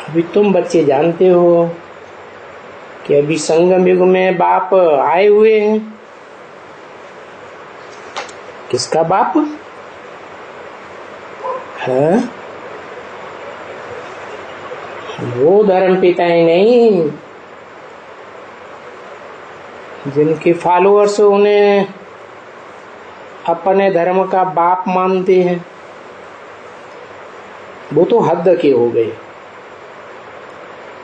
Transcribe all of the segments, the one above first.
अभी तुम बच्चे जानते हो कि अभी संगम युग में बाप आए हुए हैं। किसका बाप है? वो धर्म पिता ही नहीं जिनके फॉलोअर्स उन्हें अपने धर्म का बाप मानते हैं, वो तो हद के हो गए।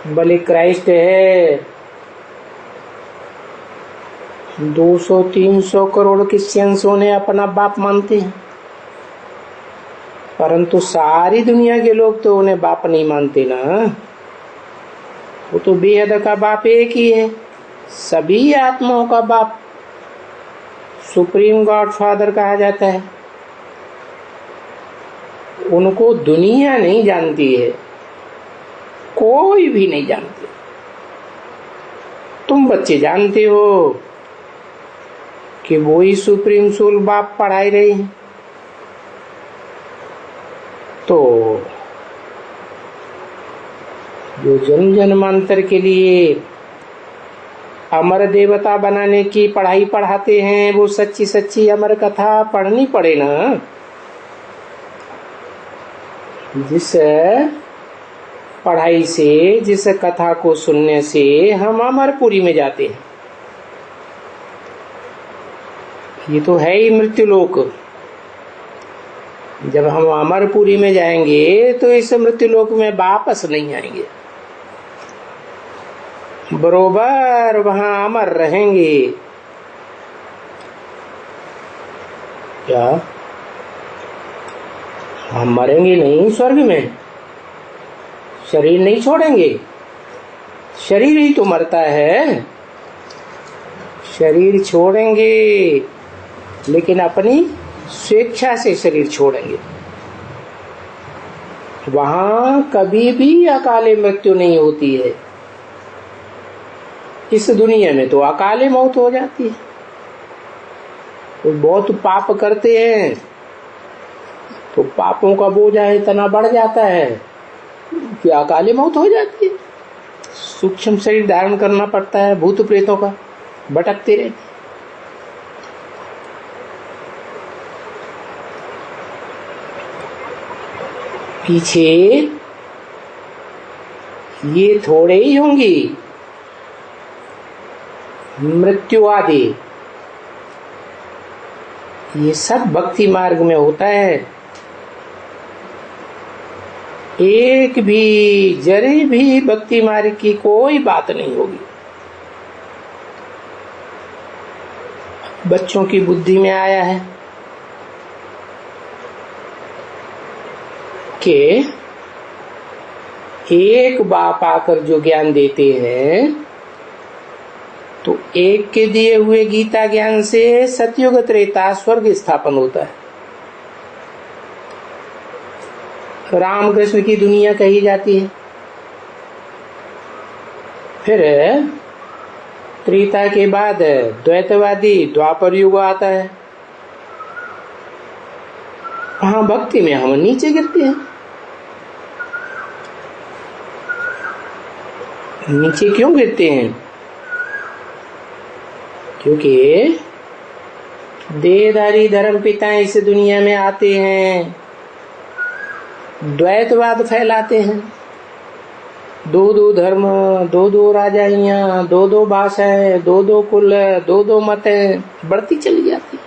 भले क्राइस्ट है, 200-300 करोड़ क्रिश्चियंस उन्हें अपना बाप मानते हैं, परंतु सारी दुनिया के लोग तो उन्हें बाप नहीं मानते ना। वो तो बेहद का बाप एक ही है, सभी आत्माओं का बाप, सुप्रीम गॉड फादर कहा जाता है। उनको दुनिया नहीं जानती है, कोई भी नहीं जानती। तुम बच्चे जानते हो कि वो ही सुप्रीम सोल बाप पढ़ाई रही है। तो जो जन्म जन्मांतर के लिए अमर देवता बनाने की पढ़ाई पढ़ाते हैं, वो सच्ची सच्ची अमर कथा पढ़नी पड़े ना। जिस पढ़ाई से, जिस कथा को सुनने से हम अमरपुरी में जाते हैं। ये तो है ही मृत्युलोक। जब हम अमरपुरी में जाएंगे तो इस मृत्युलोक में वापस नहीं आएंगे, बरोबर वहां अमर रहेंगे। क्या हम मरेंगे नहीं? स्वर्ग में शरीर नहीं छोड़ेंगे? शरीर ही तो मरता है। शरीर छोड़ेंगे लेकिन अपनी स्वेच्छा से शरीर छोड़ेंगे। वहां कभी भी अकाले मृत्यु नहीं होती है। इस दुनिया में तो अकाले मौत हो जाती है। तो बहुत पाप करते हैं तो पापों का बोझा इतना बढ़ जाता है कि अकाले मौत हो जाती है। सूक्ष्म शरीर धारण करना पड़ता है, भूत प्रेतों का भटकते रहते। पीछे ये थोड़े ही होंगी मृत्यु आदि, ये सब भक्ति मार्ग में होता है। एक भी जरी भी भक्ति मार्ग की कोई बात नहीं होगी। बच्चों की बुद्धि में आया है कि एक बाप आकर जो ज्ञान देते हैं, तो एक के दिए हुए गीता ज्ञान से सतयुग त्रेता स्वर्ग स्थापन होता है। रामकृष्ण की दुनिया कही जाती है। फिर त्रेता के बाद द्वैतवादी द्वापर युग आता है। वहां भक्ति में हम नीचे गिरते हैं। नीचे क्यों गिरते हैं? क्योंकि देहधारी धर्म पिता इस दुनिया में आते हैं, द्वैतवाद फैलाते हैं। दो धर्म, दो राजाइयां, दो भाषाएं, दो कुल, दो मतें बढ़ती चली जाती,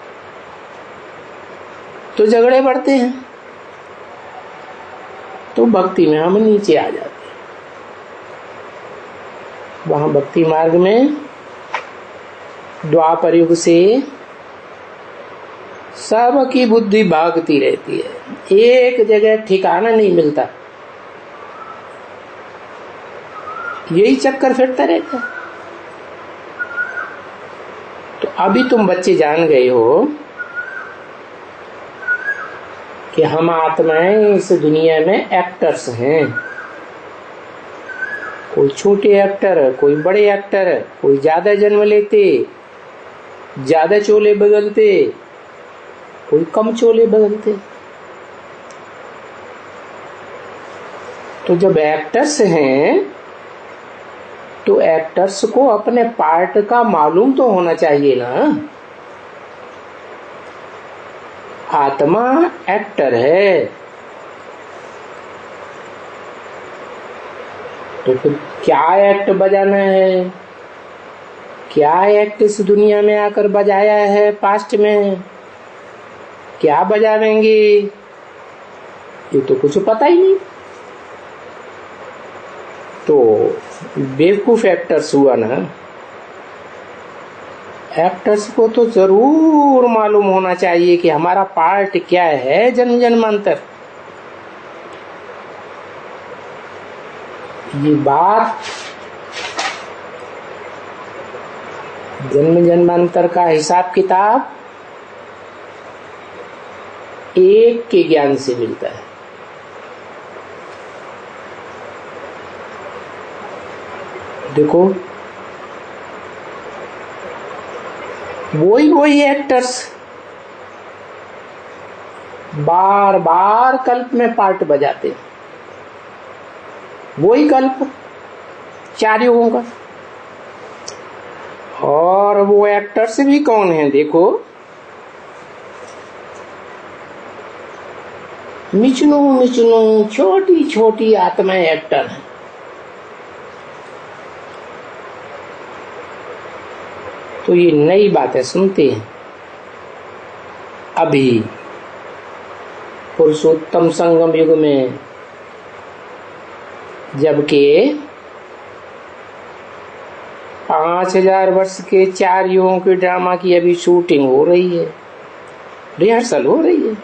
तो झगड़े बढ़ते हैं। तो भक्ति में हम नीचे आ जाते हैं। वहां भक्ति मार्ग में द्वापर युग से सबकी बुद्धि भागती रहती है, एक जगह ठिकाना नहीं मिलता, यही चक्कर फिरता रहता है। तो अभी तुम बच्चे जान गए हो कि हम आत्माएं इस दुनिया में एक्टर्स हैं। कोई छोटे एक्टर, कोई बड़े एक्टर, कोई ज्यादा जन्म लेते, ज्यादा चोले बदलते, कोई कम चोले बदलते। तो जब एक्टर्स हैं तो एक्टर्स को अपने पार्ट का मालूम तो होना चाहिए ना। आत्मा एक्टर है, तो फिर क्या एक्ट बजाना है, क्या एक्ट इस दुनिया में आकर बजाया है, पास्ट में क्या बजावेंगे, ये तो कुछ पता ही नहीं। तो बेवकूफ एक्टर्स हुआ ना। एक्टर्स को तो जरूर मालूम होना चाहिए कि हमारा पार्ट क्या है जन्म जन्मांतर। ये बात जन्म जन्मांतर का हिसाब किताब एक के ज्ञान से मिलता है। देखो वही एक्टर्स बार बार कल्प में पार्ट बजाते हैं, वही कल्प 4 युगों का। और वो एक्टर्स भी कौन है देखो, मिचनू छोटी छोटी आत्माएं एक्टर हैं। तो ये नई बातें सुनते हैं। अभी पुरुषोत्तम संगम युग में जबकि 5000 वर्ष के 4 युगों के ड्रामा की अभी शूटिंग हो रही है, रिहर्सल हो रही है।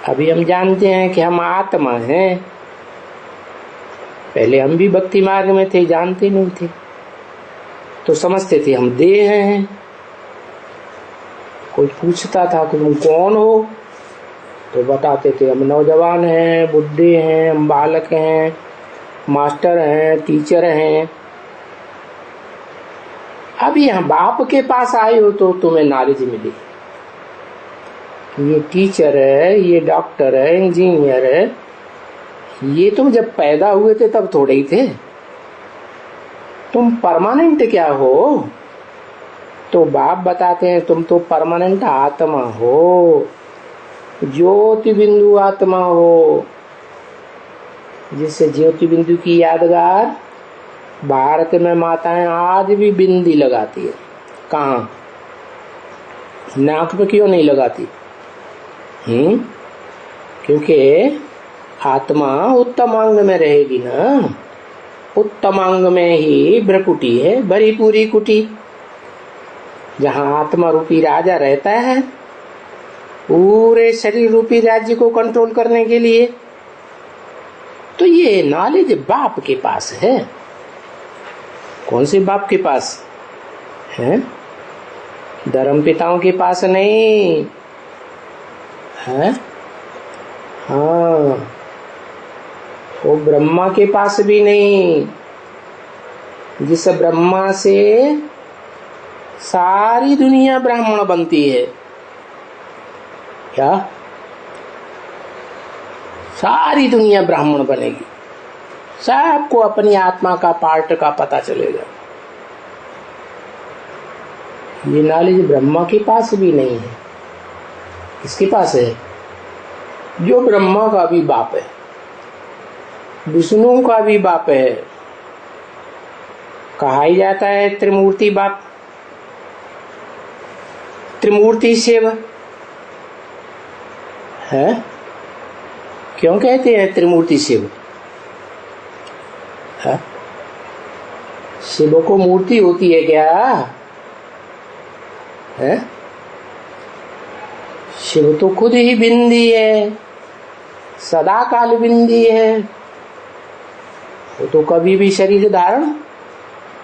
अभी हम जानते हैं कि हम आत्मा हैं। पहले हम भी भक्ति मार्ग में थे, जानते नहीं थे, तो समझते थे हम देह हैं। कोई पूछता था कि तुम कौन हो, तो बताते थे हम नौजवान हैं, बुढ़े हैं, हम बालक हैं, मास्टर हैं, टीचर हैं। अब यहाँ बाप के पास आए हो तो तुम्हें नॉलेज मिली, ये टीचर है, ये डॉक्टर है, इंजीनियर है। ये तुम जब पैदा हुए थे तब थोड़े ही थे। तुम परमानेंट क्या हो? तो बाप बताते हैं तुम तो परमानेंट आत्मा हो, ज्योति बिंदु आत्मा हो। जिससे ज्योति बिंदु की यादगार भारत में माताएं आज भी बिंदी लगाती है। कहाँ? नाक पे क्यों नहीं लगाती? क्योंकि आत्मा उत्तम अंग में रहेगी ना। उत्तम अंग में ही भ्रकुटी है, भरी पूरी कुटी, जहाँ आत्मा रूपी राजा रहता है पूरे शरीर रूपी राज्य को कंट्रोल करने के लिए। तो ये नॉलेज बाप के पास है। कौन से बाप के पास है? धर्म पिताओं के पास नहीं है। हाँ, वो ब्रह्मा के पास भी नहीं। जिस ब्रह्मा से सारी दुनिया ब्राह्मण बनती है। क्या? सारी दुनिया ब्राह्मण बनेगी। सबको अपनी आत्मा का पार्ट का पता चलेगा। ये नॉलेज ब्रह्मा के पास भी नहीं है। किसके पास है? जो ब्रह्मा का भी बाप है, विष्णु का भी बाप है। कहा ही जाता है त्रिमूर्ति बाप, त्रिमूर्ति शिव है। क्यों कहते हैं त्रिमूर्ति शिव? है? शिव को मूर्ति होती है क्या? है? शिव तो खुद ही बिंदी है, सदा काल बिंदी है। वो तो कभी भी शरीर धारण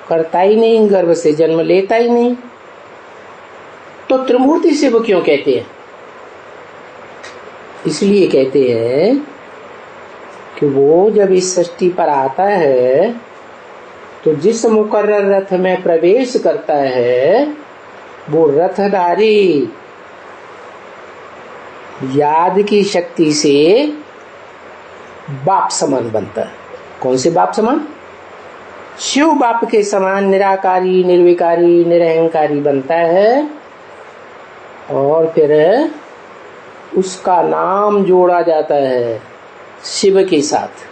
करता ही नहीं, गर्भ से जन्म लेता ही नहीं। तो त्रिमूर्ति शिव क्यों कहते हैं? इसलिए कहते हैं कि वो जब इस सृष्टि पर आता है तो जिस मुकर्रर रथ में प्रवेश करता है वो रथधारी याद की शक्ति से बाप समान बनता है। कौन से बाप समान? शिव बाप के समान निराकारी, निर्विकारी, निरहंकारी बनता है। और फिर उसका नाम जोड़ा जाता है शिव के साथ,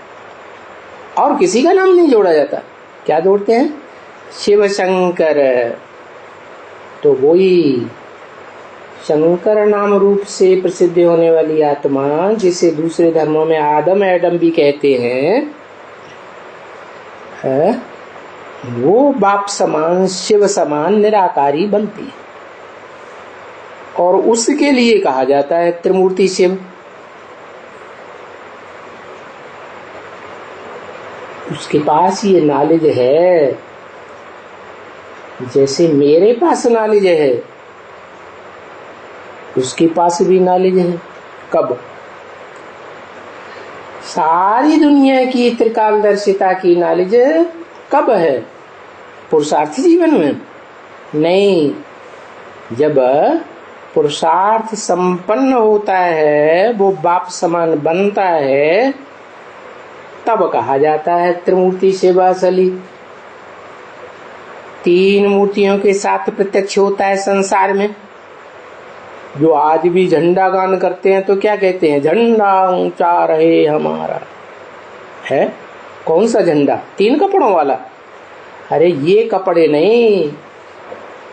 और किसी का नाम नहीं जोड़ा जाता। क्या जोड़ते हैं? शिव शंकर। तो वही शंकर नाम रूप से प्रसिद्ध होने वाली आत्मा, जिसे दूसरे धर्मों में आदम एडम भी कहते हैं, वो बाप समान, शिव समान निराकारी बनती है। और उसके लिए कहा जाता है त्रिमूर्ति शिव। उसके पास ये नॉलेज है, जैसे मेरे पास नॉलेज है, उसके पास भी नॉलेज है। कब? सारी दुनिया की त्रिकालदर्शिता की नॉलेज कब है? पुरुषार्थी जीवन में नहीं, जब पुरुषार्थ संपन्न होता है, वो बाप समान बनता है, तब कहा जाता है त्रिमूर्ति शिव असली। तीन मूर्तियों के साथ प्रत्यक्ष होता है संसार में। जो आज भी झंडा गान करते हैं तो क्या कहते हैं? झंडा ऊंचा रहे हमारा। है कौन सा झंडा? 3 कपड़ों वाला? अरे ये कपड़े नहीं,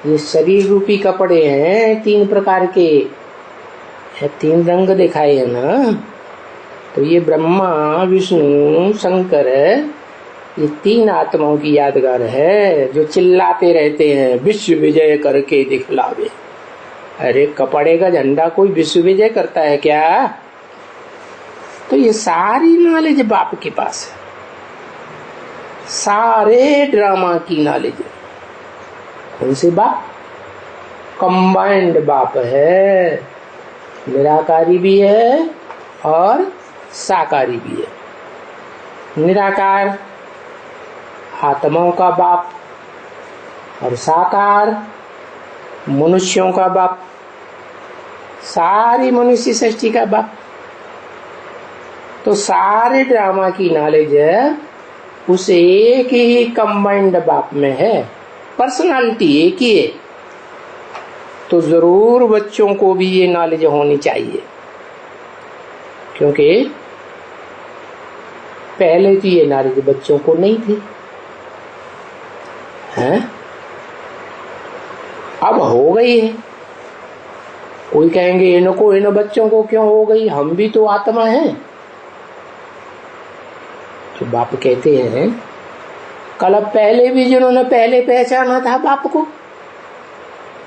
ये शरीर रूपी कपड़े हैं 3 प्रकार के। 3 रंग दिखाए हैं ना। तो ये ब्रह्मा, विष्णु, शंकर, ये 3 आत्माओं की यादगार है, जो चिल्लाते रहते हैं विश्व विजय करके दिखलावे। अरे कपड़े का झंडा कोई विश्व विजय करता है क्या? तो ये सारी नॉलेज बाप के पास है, सारे ड्रामा की नॉलेज। कौन से बाप? कंबाइंड बाप है, निराकारी भी है और साकारी भी है। निराकार आत्माओं का बाप, और साकार मनुष्यों का बाप, सारी मनुष्य सृष्टि का बाप। तो सारे ड्रामा की नॉलेज उस एक ही कंबाइंड बाप में है, पर्सनालिटी एक ही है। तो जरूर बच्चों को भी ये नॉलेज होनी चाहिए, क्योंकि पहले तो ये नॉलेज बच्चों को नहीं थी, हैं? अब हो गई है। कोई कहेंगे इनको, इन बच्चों को क्यों हो गई? हम भी तो आत्मा हैं। तो बाप कहते हैं कल पहले भी जिन्होंने पहले पहचाना था बाप को,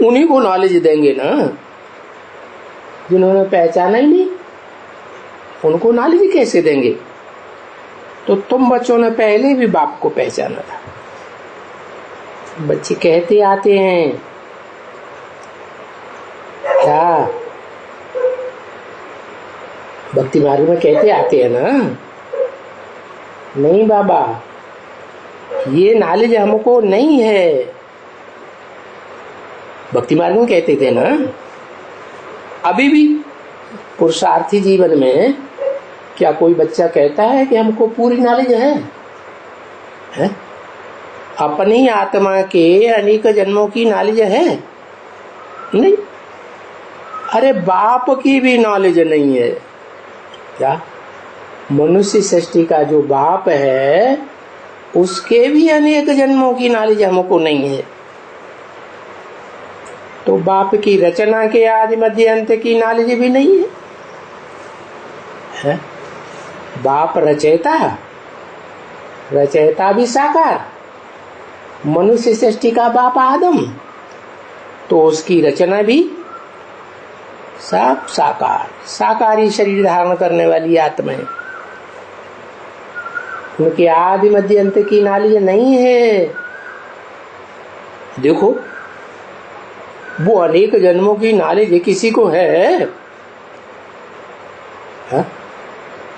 उन्हीं को नॉलेज देंगे ना। जिन्होंने पहचाना ही नहीं, उनको नॉलेज कैसे देंगे? तो तुम बच्चों ने पहले भी बाप को पहचाना था। बच्चे कहते आते हैं क्या? भक्ति मार्ग में कहते आते हैं ना, नहीं बाबा ये नॉलेज हमको नहीं है। भक्ति मार्ग में कहते थे ना। अभी भी पुरुषार्थी जीवन में क्या कोई बच्चा कहता है कि हमको पूरी नॉलेज है? अपनी आत्मा के अनेक जन्मों की नॉलेज है? नहीं। अरे बाप की भी नॉलेज नहीं है क्या? मनुष्य सृष्टि का जो बाप है उसके भी अनेक जन्मों की नॉलेज हमको नहीं है। तो बाप की रचना के आदि मध्य अंत की नॉलेज भी नहीं है? बाप रचयिता, रचयिता भी साकार। मनुष्य सृष्टि का बाप आदम, तो उसकी रचना भी सब साकार, साकारी शरीर धारण करने वाली आत्मा है। उनके आदि मध्य अंत की नॉलेज नहीं है। देखो वो अनेक जन्मों की नॉलेज किसी को है?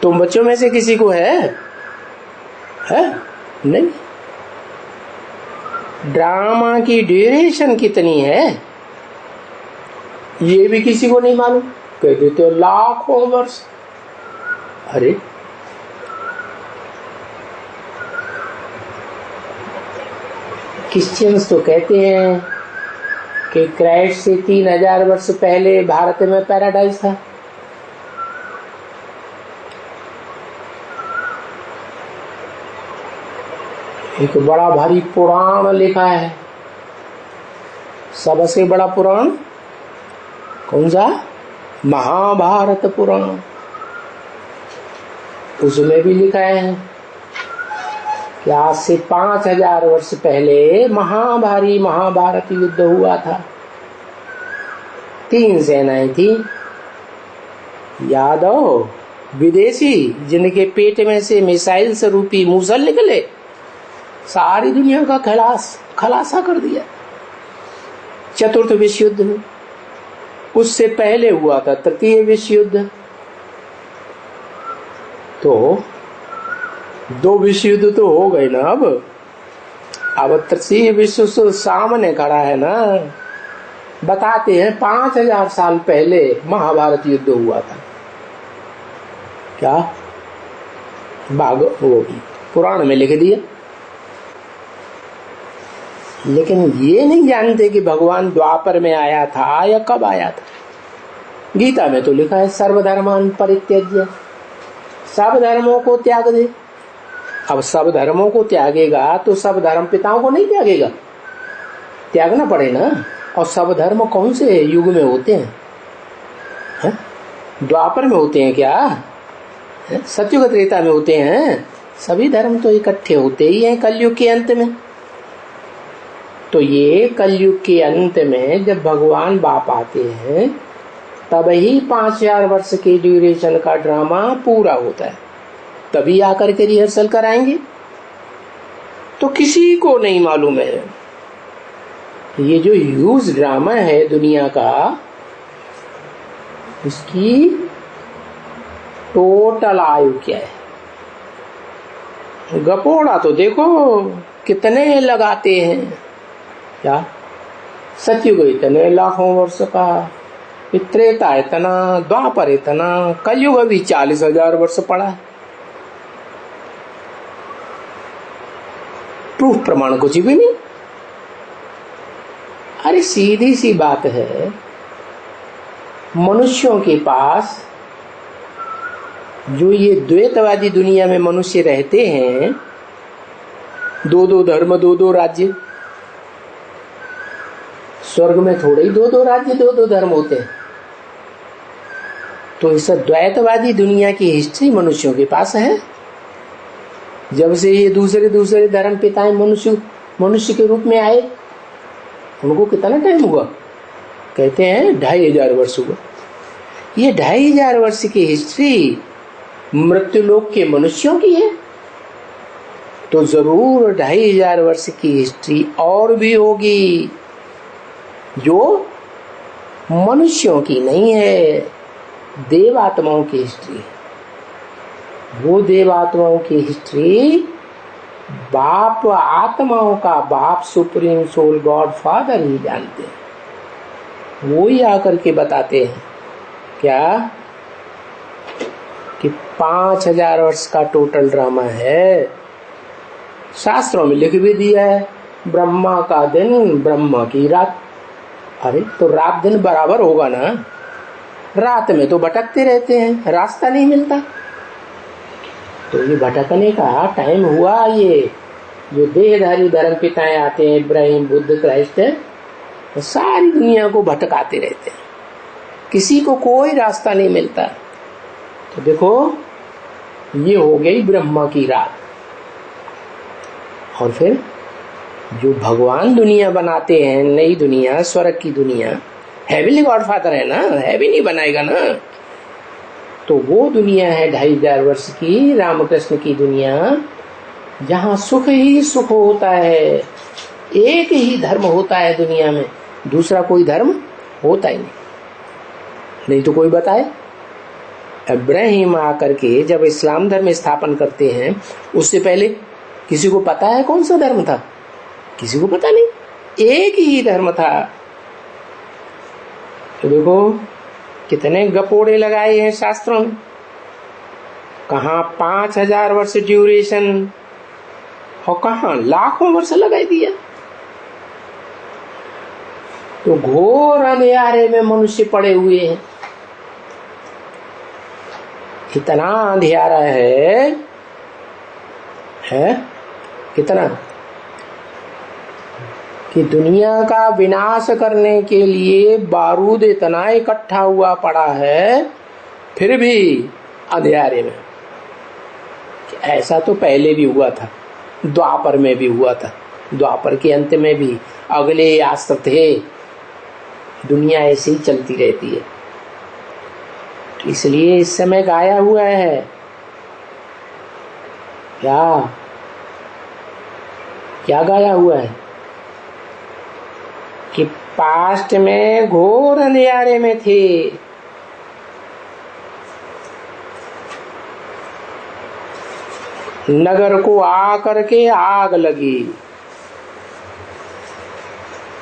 तुम बच्चों में से किसी को है? नहीं। ड्रामा की ड्यूरेशन कितनी है ये भी किसी को नहीं मालूम। कह देते हो लाखों वर्ष। अरे क्रिश्चियंस तो कहते हैं कि क्राइस्ट से 3000 वर्ष पहले भारत में पैराडाइज था। एक बड़ा भारी पुराण लिखा है, सबसे बड़ा पुराण कौन सा? महाभारत पुराण। उसमें भी लिखा है कि आज से 5000 वर्ष पहले महाभारत युद्ध हुआ था। 3 सेनाएं थी, यादव विदेशी, जिनके पेट में से मिसाइल से रूपी मूसल निकले, सारी दुनिया का खलासा कर दिया। चतुर्थ विश्व युद्ध, उससे पहले हुआ था तृतीय विश्व युद्ध। तो 2 विश्व युद्ध तो हो गए ना। अब तृतीय विश्व युद्ध सामने खड़ा है ना। बताते हैं 5000 साल पहले महाभारत युद्ध हुआ था। क्या वो पुराण में लिख दिया। लेकिन ये नहीं जानते कि भगवान द्वापर में आया था या कब आया था। गीता में तो लिखा है सर्वधर्मान परित्यज्य, सब धर्मों को त्याग दे। अब सब धर्मों को त्यागेगा तो सब धर्म पिताओं को नहीं त्यागेगा, त्यागना पड़े ना। और सब धर्म कौन से युग में होते हैं? द्वापर में होते हैं क्या? सतयुग त्रेता में होते हैं? सभी धर्म तो इकट्ठे होते ही हैं कलयुग के अंत में। तो ये कलयुग के अंत में जब भगवान बाप आते हैं तब ही 5000 वर्ष के ड्यूरेशन का ड्रामा पूरा होता है, तभी आकर के रिहर्सल कराएंगे। तो किसी को नहीं मालूम है ये जो ह्यूज ड्रामा है दुनिया का, इसकी टोटल आयु क्या है। गपोड़ा तो देखो कितने लगाते हैं। क्या सतयुग इतने लाखों वर्ष का, त्रेता इतना, द्वापर इतना, कलयुग अभी 40,000 वर्ष पड़ा है। प्रूफ प्रमाण कुछ भी नहीं। अरे सीधी सी बात है, मनुष्यों के पास जो ये द्वैतवादी दुनिया में मनुष्य रहते हैं, 2-2 धर्म 2-2 राज्य। स्वर्ग में थोड़े ही 2-2 राज्य 2-2 धर्म होते हैं। तो इस द्वैतवादी दुनिया की हिस्ट्री मनुष्यों के पास है। जब से ये दूसरे धर्म पिताएं मनुष्य के रूप में आए, उनको कितना टाइम हुआ? कहते हैं 2500 वर्ष हुआ। ये 2500 वर्ष की हिस्ट्री मृत्युलोक के मनुष्यों की है, तो जरूर 2500 वर्ष की हिस्ट्री और भी होगी जो मनुष्यों की नहीं है, देवात्माओं की हिस्ट्री। वो देवात्माओं की हिस्ट्री बाप आत्माओं का बाप सुप्रीम सोल गॉड फादर ही जानते हैं। वो ही आकर के बताते हैं क्या कि 5000 वर्ष का टोटल ड्रामा है। शास्त्रों में लिख भी दिया है, ब्रह्मा का दिन ब्रह्मा की रात। अरे तो रात दिन बराबर होगा ना? रात में तो भटकते रहते हैं, रास्ता नहीं मिलता। तो ये भटकने का टाइम हुआ। ये जो देहधारी धर्म पिताएं आते हैं, इब्राहिम, बुद्ध, क्राइस्ट, तो सारी दुनिया को भटकाते रहते हैं, किसी को कोई रास्ता नहीं मिलता। तो देखो ये हो गई ब्रह्मा की रात। और फिर जो भगवान दुनिया बनाते हैं, नई दुनिया, स्वर्ग की दुनिया, हेवनली गॉड फादर है ना, हेवन ही बनाएगा ना। तो वो दुनिया है 2500 वर्ष की, रामकृष्ण की दुनिया, जहां सुख ही सुख होता है। एक ही धर्म होता है दुनिया में, दूसरा कोई धर्म होता ही नहीं तो कोई बताए। इब्राहिम आकर के जब इस्लाम धर्म स्थापन करते हैं, उससे पहले किसी को पता है कौन सा धर्म था? किसी को पता नहीं, एक ही धर्म था। तो देखो कितने गपोड़े लगाए हैं शास्त्रों में। कहाँ 5000 वर्ष ड्यूरेशन और कहाँ लाखों वर्ष लगाई दिया। तो घोर अंधेरे में मनुष्य पड़े हुए हैं। इतना अंधेरा है कितना कि दुनिया का विनाश करने के लिए बारूद इतना इकट्ठा हुआ पड़ा है, फिर भी अंधेरे में। ऐसा तो पहले भी हुआ था, द्वापर में भी हुआ था, द्वापर के अंत में भी अगले अस्त्र थे। दुनिया ऐसे ही चलती रहती है। तो इसलिए इस समय गाया हुआ है क्या गाया हुआ है कि पास्ट में घोर अंधेरे में थे, नगर को आकर के आग लगी।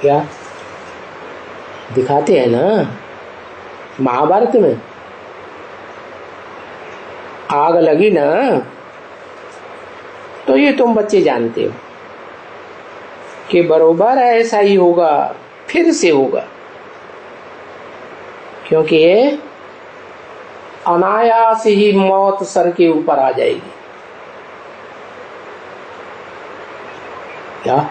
क्या दिखाते हैं ना महाभारत में, आग लगी ना। तो ये तुम बच्चे जानते हो कि बरोबर ऐसा ही होगा, फिर से होगा, क्योंकि अनायास ही मौत सर के ऊपर आ जाएगी। क्या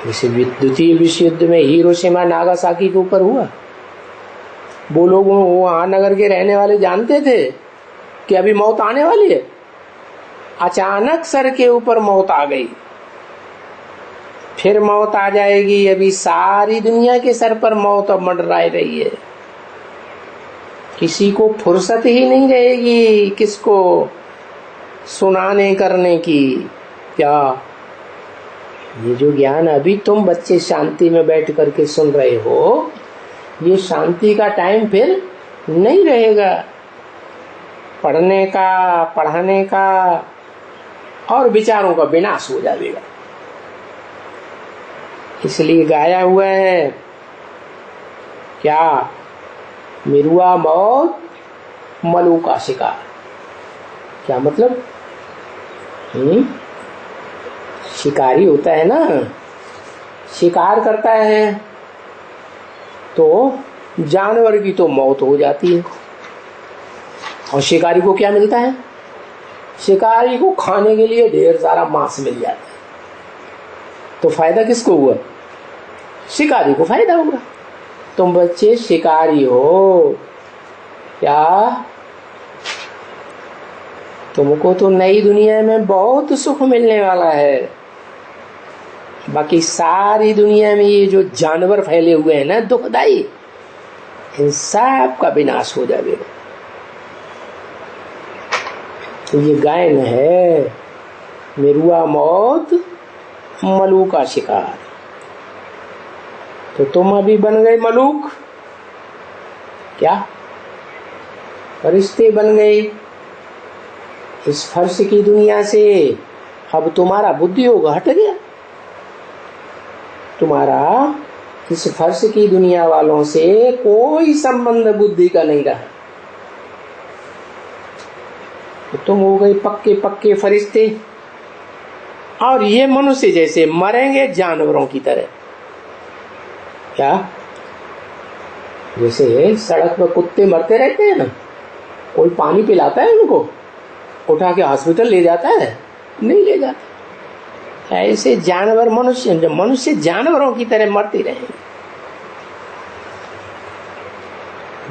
जैसे द्वितीय विश्व युद्ध में हिरोशिमा नागासाकी के ऊपर हुआ, वो लोग वहां नगर के रहने वाले जानते थे कि अभी मौत आने वाली है। अचानक सर के ऊपर मौत आ गई, फिर मौत आ जाएगी। अभी सारी दुनिया के सर पर मौत अब मंडरा रही है, किसी को फुर्सत ही नहीं रहेगी किसको सुनाने करने की। क्या ये जो ज्ञान अभी तुम बच्चे शांति में बैठ करके सुन रहे हो, ये शांति का टाइम फिर नहीं रहेगा। पढ़ने का, पढ़ाने का और विचारों का विनाश हो जाएगा। इसलिए गाया हुआ है क्या, मिरुआ मौत मलू का शिकार। क्या मतलब? शिकारी होता है ना, शिकार करता है तो जानवर की तो मौत हो जाती है, और शिकारी को क्या मिलता है? शिकारी को खाने के लिए ढेर सारा मांस मिल जाता है। तो फायदा किसको हुआ? शिकारी को फायदा हुआ। तुम बच्चे शिकारी हो क्या? तुमको तो नई दुनिया में बहुत सुख मिलने वाला है। बाकी सारी दुनिया में ये जो जानवर फैले हुए हैं ना दुखदाई, इन सब का विनाश हो जाएगा। तो ये गायन है, मिरुआ मौत मलू का शिकार। तो तुम अभी बन गए मलूक, क्या फरिश्ते बन गए इस फर्श की दुनिया से। अब तुम्हारा बुद्धि योग हट गया, तुम्हारा इस फर्श की दुनिया वालों से कोई संबंध बुद्धि का नहीं रहा। तो तुम हो गए पक्के पक्के फरिश्ते, और ये मनुष्य जैसे मरेंगे जानवरों की तरह। क्या जैसे सड़क पर कुत्ते मरते रहते हैं ना, कोई पानी पिलाता है उनको, उठा के हॉस्पिटल ले जाता है? नहीं ले जाता। ऐसे जानवर मनुष्य जानवरों की तरह मरते रहेंगे,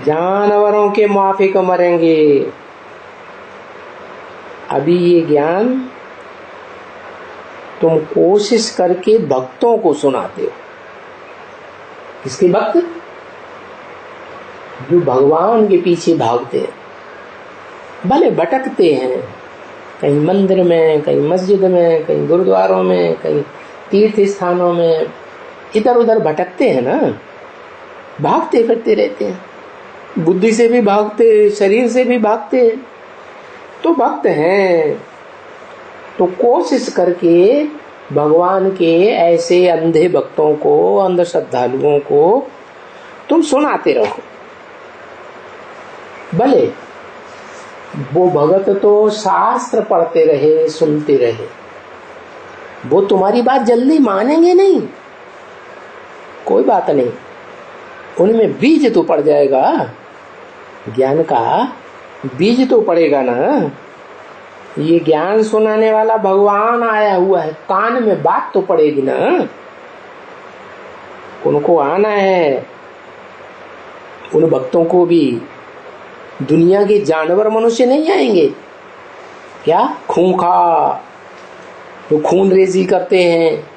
जानवरों के माफिक मरेंगे। अभी ये ज्ञान तुम कोशिश करके भक्तों को सुनाते हो। किसके भक्त? जो भगवान के पीछे भागते हैं, भले भटकते हैं, कहीं मंदिर में, कहीं मस्जिद में, कहीं गुरुद्वारों में, कहीं तीर्थ स्थानों में, इधर उधर भटकते हैं ना, भागते फिरते रहते हैं, बुद्धि से भी भागते, शरीर से भी भागते, तो भक्त हैं। तो कोशिश करके भगवान के ऐसे अंधे भक्तों को, अंध श्रद्धालुओं को तुम सुनाते रहो। भले वो भगत तो शास्त्र पढ़ते रहे, सुनते रहे, वो तुम्हारी बात जल्दी मानेंगे नहीं। कोई बात नहीं, उनमें बीज तो पड़ जाएगा, ज्ञान का बीज तो पड़ेगा ना। ये ज्ञान सुनाने वाला भगवान आया हुआ है, कान में बात तो पड़ेगी ना। उनको आना है, उन भक्तों को भी। दुनिया के जानवर मनुष्य नहीं आएंगे क्या, खूंखार जो खून रेजी करते हैं,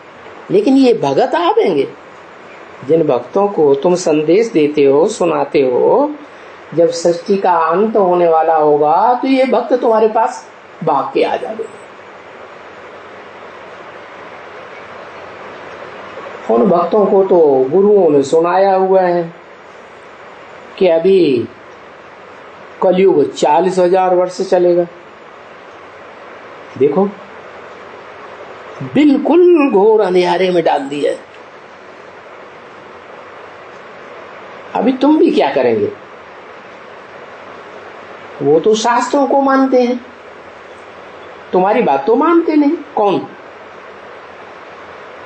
लेकिन ये भगत आवेंगे। जिन भक्तों को तुम संदेश देते हो, सुनाते हो, जब सृष्टि का अंत होने वाला होगा तो ये भक्त तुम्हारे पास भाग के आ जाएंगे। उन भक्तों को तो गुरुओं ने सुनाया हुआ है कि अभी कलयुग 40,000 वर्ष चलेगा। देखो, बिल्कुल घोर अंधेरे में डाल दिया। अभी तुम भी क्या करेंगे? वो तो शास्त्रों को मानते हैं, तुम्हारी बात तो मानते नहीं। कौन?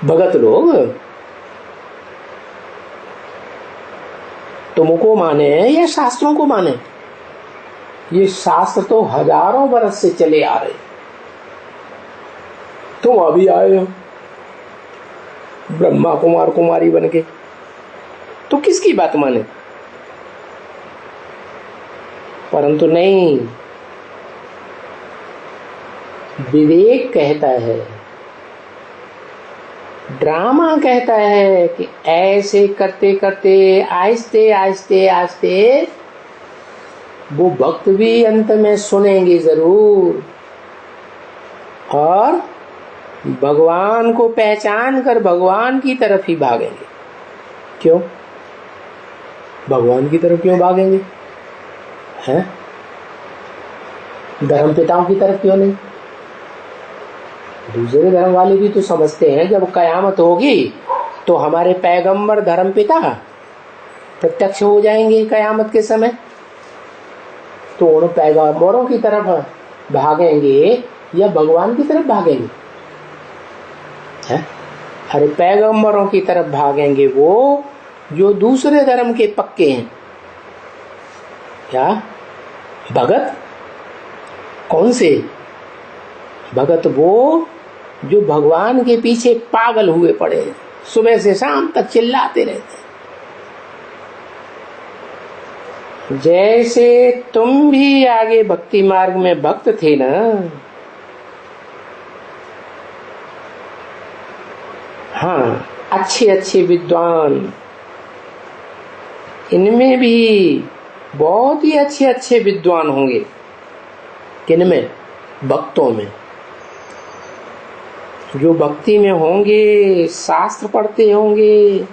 भगत लोग। तुमको माने या शास्त्रों को माने? ये शास्त्र तो हजारों वर्ष से चले आ रहे, तुम अभी आए हो ब्रह्मा कुमार कुमारी बन के, तो किसकी बात माने? परंतु नहीं, विवेक कहता है, ड्रामा कहता है कि ऐसे करते करते आहिस्ते आहिस्ते आहिस्ते वो भक्त भी अंत में सुनेंगे जरूर, और भगवान को पहचान कर भगवान की तरफ ही भागेंगे। क्यों भगवान की तरफ क्यों भागेंगे? हैं? धर्म पिताओं की तरफ क्यों नहीं? दूसरे धर्म वाले भी तो समझते हैं जब कयामत होगी तो हमारे पैगंबर धर्म पिता प्रत्यक्ष हो जाएंगे कयामत के समय, तो उन पैगंबरों की तरफ भागेंगे या भगवान की तरफ भागेंगे? अरे पैगंबरों की तरफ भागेंगे वो जो दूसरे धर्म के पक्के हैं। क्या भगत? कौन से भगत? वो जो भगवान के पीछे पागल हुए पड़े हैं, सुबह से शाम तक चिल्लाते रहते हैं। जैसे तुम भी आगे भक्ति मार्ग में भक्त थे ना, हाँ, अच्छे अच्छे विद्वान, इनमें भी बहुत ही अच्छे अच्छे विद्वान होंगे। किनमें? भक्तों में। जो भक्ति में होंगे, शास्त्र पढ़ते होंगे,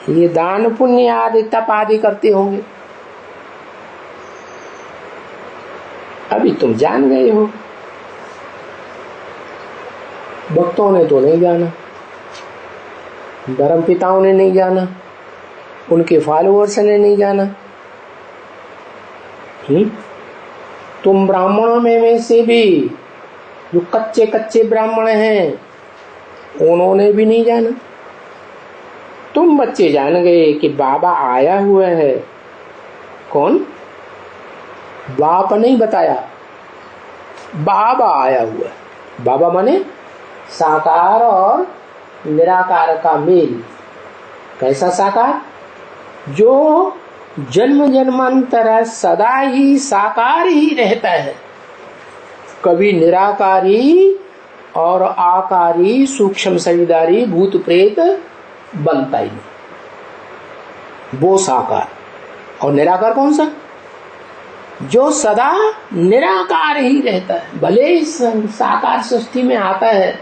ये दान पुण्य आदि तप आदि करते होंगे। अभी तुम जान गए हो, भक्तों ने तो नहीं जाना, धर्म पिताओं ने नहीं जाना, उनके फॉलोअर्स ने नहीं जाना। तुम ब्राह्मणों में से भी जो कच्चे कच्चे ब्राह्मण हैं, उन्होंने भी नहीं जाना। तुम बच्चे जान गए कि बाबा आया हुआ है। कौन? बाप नहीं बताया, बाबा आया हुआ है। बाबा माने साकार और निराकार का मेल। कैसा साकार? जो जन्म जन्मांतर सदा ही साकार ही रहता है, कभी निराकारी और आकारी सूक्ष्म शरीरधारी भूत प्रेत बनता ही नहीं, वो साकार। और निराकार कौन सा? जो सदा निराकार ही रहता है, भले इस साकार सृष्टि में आता है,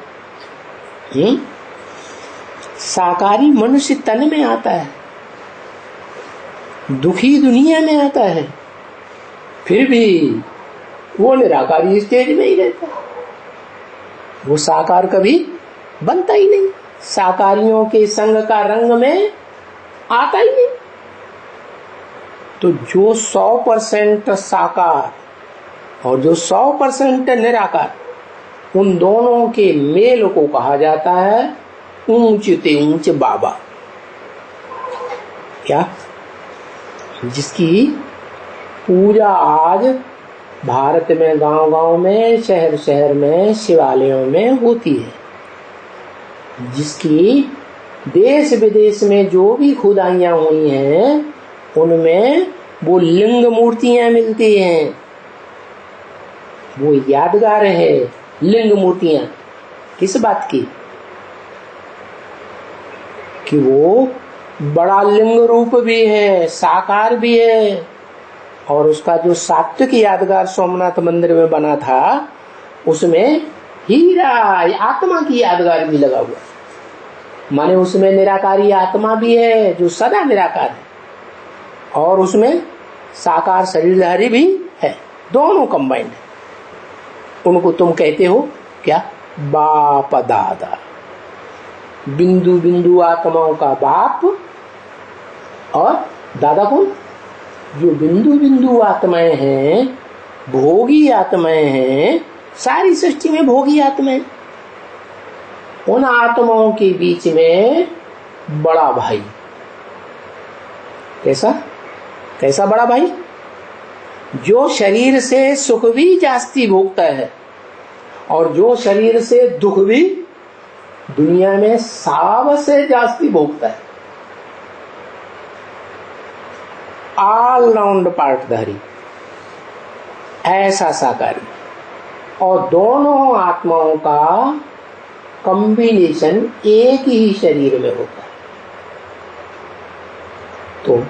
साकारी मनुष्य तन में आता है, दुखी दुनिया में आता है, फिर भी वो निराकारी स्टेज में ही रहता है, वो साकार कभी बनता ही नहीं, साकारियों के संग का रंग में आता ही नहीं। तो जो 100% साकार और जो 100% निराकार, उन दोनों के मेल को कहा जाता है ऊंचे ऊंचे बाबा, क्या जिसकी पूजा आज भारत में गांव गांव में, शहर शहर में, शिवालयों में होती है, जिसकी देश विदेश में जो भी खुदाइयां हुई हैं उनमें वो लिंग मूर्तियां मिलती हैं। वो यादगार है लिंग मूर्तियां। किस बात की? कि वो बड़ा लिंग रूप भी है, साकार भी है, और उसका जो सात्विक यादगार सोमनाथ मंदिर में बना था उसमें हीरा आत्मा की यादगार भी लगा हुआ, माने उसमें निराकारी आत्मा भी है जो सदा निराकार है, और उसमें साकार शरीरधारी भी है, दोनों कंबाइंड है। उनको तुम कहते हो क्या? बाप दादा। बिंदु बिंदु आत्माओं का बाप, और दादा कौन? जो बिंदु बिंदु आत्माएं हैं, भोगी आत्माएं हैं, सारी सृष्टि में भोगी आत्माएं, उन आत्माओं के बीच में बड़ा भाई। कैसा कैसा बड़ा भाई? जो शरीर से सुख भी जास्ती भोगता है और जो शरीर से दुख भी दुनिया में सबसे जास्ती भोगता है। ऑल राउंड पार्टधारी, ऐसा साकारी, और दोनों आत्माओं का कॉम्बिनेशन एक ही शरीर में होता है। तो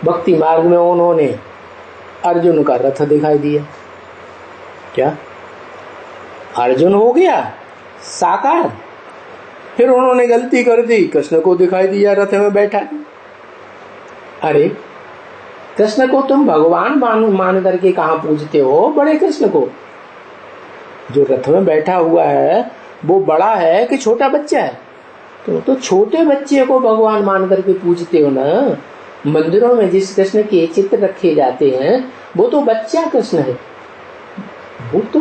भक्ति मार्ग में उन्होंने अर्जुन का रथ दिखाई दिया। क्या अर्जुन हो गया साकार? फिर उन्होंने गलती कर दी, कृष्ण को दिखाई दिया रथ में बैठा। अरे कृष्ण को तुम भगवान मान करके कहां पूजते हो? बड़े कृष्ण को। जो रथ में बैठा हुआ है वो बड़ा है कि छोटा बच्चा है? तुम तो छोटे बच्चे को भगवान मान करके पूजते हो ना। मंदिरों में जिस कृष्ण के चित्र रखे जाते हैं वो तो बच्चा कृष्ण है, वो तो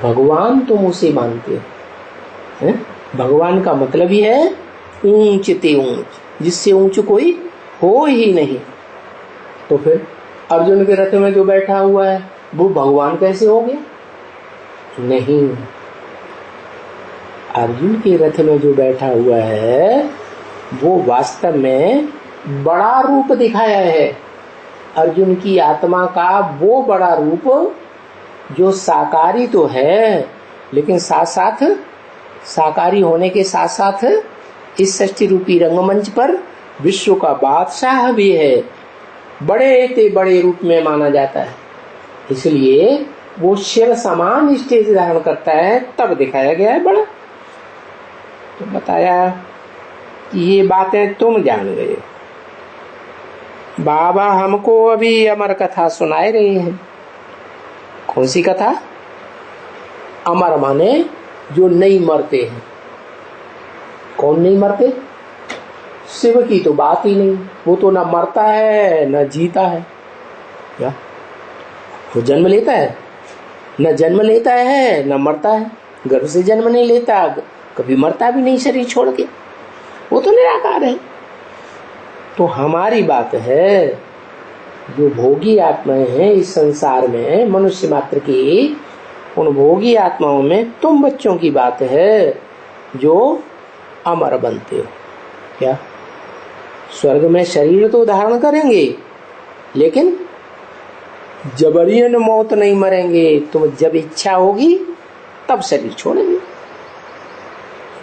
भगवान तुम उसे मानते हो। भगवान का मतलब ही है ऊंच ते ऊंच, जिससे ऊंच कोई हो ही नहीं। तो फिर अर्जुन के रथ में जो बैठा हुआ है वो भगवान कैसे हो गया? नहीं, अर्जुन के रथ में जो बैठा हुआ है वो वास्तव में बड़ा रूप दिखाया है। अर्जुन की आत्मा का वो बड़ा रूप जो साकारी तो है, लेकिन साथ साथ साकारी होने के साथ साथ इस सृष्टि रूपी रंगमंच पर विश्व का बादशाह भी है। बड़े ते बड़े रूप में माना जाता है, इसलिए वो शिव समान स्टेज धारण करता है, तब दिखाया गया है बड़ा। तो बताया ये बातें तुम जान गए। बाबा हमको अभी अमर कथा सुनाए रहे हैं। कौन सी कथा? अमर माने जो नहीं मरते हैं। कौन नहीं मरते? शिव की तो बात ही नहीं, वो तो न मरता है न जीता है। क्या वो जन्म लेता है? न जन्म लेता है न मरता है, गर्भ से जन्म नहीं लेता, कभी मरता भी नहीं शरीर छोड़ के, वो तो निराकार है। तो हमारी बात है जो भोगी आत्माएं हैं इस संसार में, मनुष्य मात्र की, उन भोगी आत्माओं में तुम बच्चों की बात है जो अमर बनते हो। क्या स्वर्ग में शरीर तो धारण करेंगे लेकिन जबरियन मौत नहीं मरेंगे। तुम जब इच्छा होगी तब शरीर छोड़ेंगे।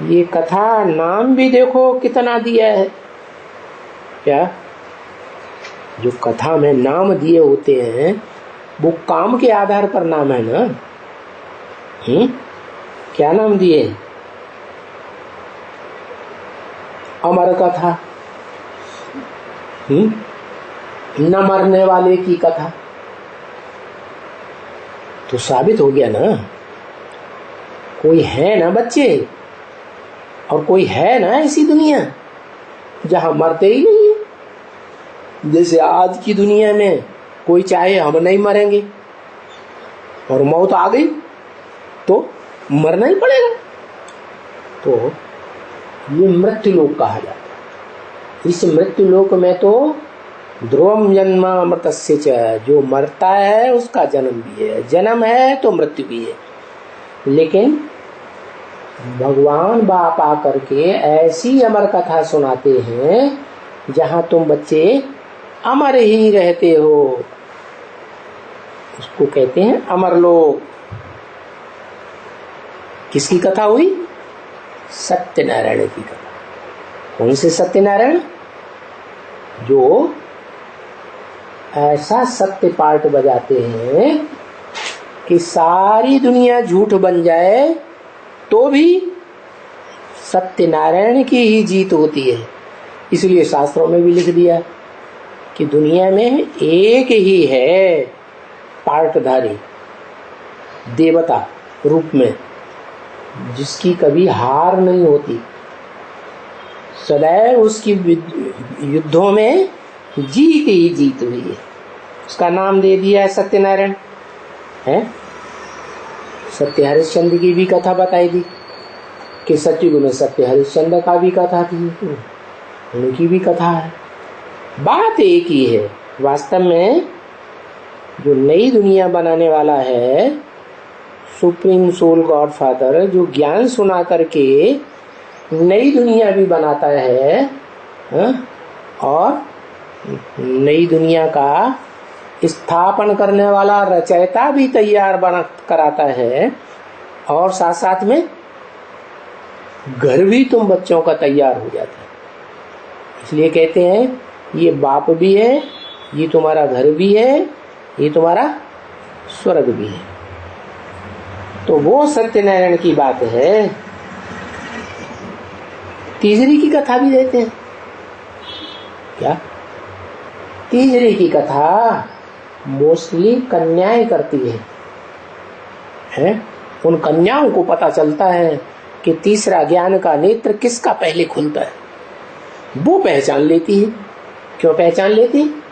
ये कथा नाम भी देखो कितना दिया है। क्या जो कथा में नाम दिए होते हैं वो काम के आधार पर नाम है ना। क्या नाम दिए? अमर कथा, न मरने वाले की कथा। तो साबित हो गया ना, कोई है ना बच्चे, और कोई है ना ऐसी दुनिया जहां मरते ही नहीं है। जैसे आज की दुनिया में कोई चाहे हम नहीं मरेंगे और मौत आ गई तो मरना ही पड़ेगा। तो ये मृत्यु लोक कहा जाता है। इस मृत्यु लोक में तो ध्रुवम जन्म अमृतस्य च, जो मरता है उसका जन्म भी है, जन्म है तो मृत्यु भी है। लेकिन भगवान बाप आकर के ऐसी अमर कथा सुनाते हैं जहां तुम बच्चे अमर ही रहते हो, उसको कहते हैं अमरलोक। किसकी कथा हुई? सत्यनारायण की कथा। कौन से सत्यनारायण? जो ऐसा सत्य पार्ट बजाते हैं कि सारी दुनिया झूठ बन जाए तो भी सत्यनारायण की ही जीत होती है। इसलिए शास्त्रों में भी लिख दिया कि दुनिया में एक ही है पार्टधारी देवता रूप में, जिसकी कभी हार नहीं होती, सदैव उसकी युद्धों में जीत ही जीत हुई है। उसका नाम दे दिया सत्यनारायण है। सत्य हरिश्चंद्र की भी कथा बताई दी कि सतयुग में सत्य हरिश्चंद्र का भी कथा थी, उनकी भी कथा है। बात एक ही है। वास्तव में जो नई दुनिया बनाने वाला है, सुप्रीम सोल गॉड फादर, जो ज्ञान सुना करके नई दुनिया भी बनाता है, और नई दुनिया का स्थापन करने वाला रचयिता भी तैयार बना कराता है, और साथ साथ में घर भी तुम बच्चों का तैयार हो जाता है। इसलिए कहते हैं ये बाप भी है, ये तुम्हारा घर भी है, ये तुम्हारा स्वर्ग भी है। तो वो सत्यनारायण की बात है। तीसरी की कथा भी देते हैं क्या? तीसरी की कथा मोस्टली कन्याएं करती है? उन कन्याओं को पता चलता है कि तीसरा ज्ञान का नेत्र किसका पहले खुलता है, वो पहचान लेती है। क्यों पहचान लेती?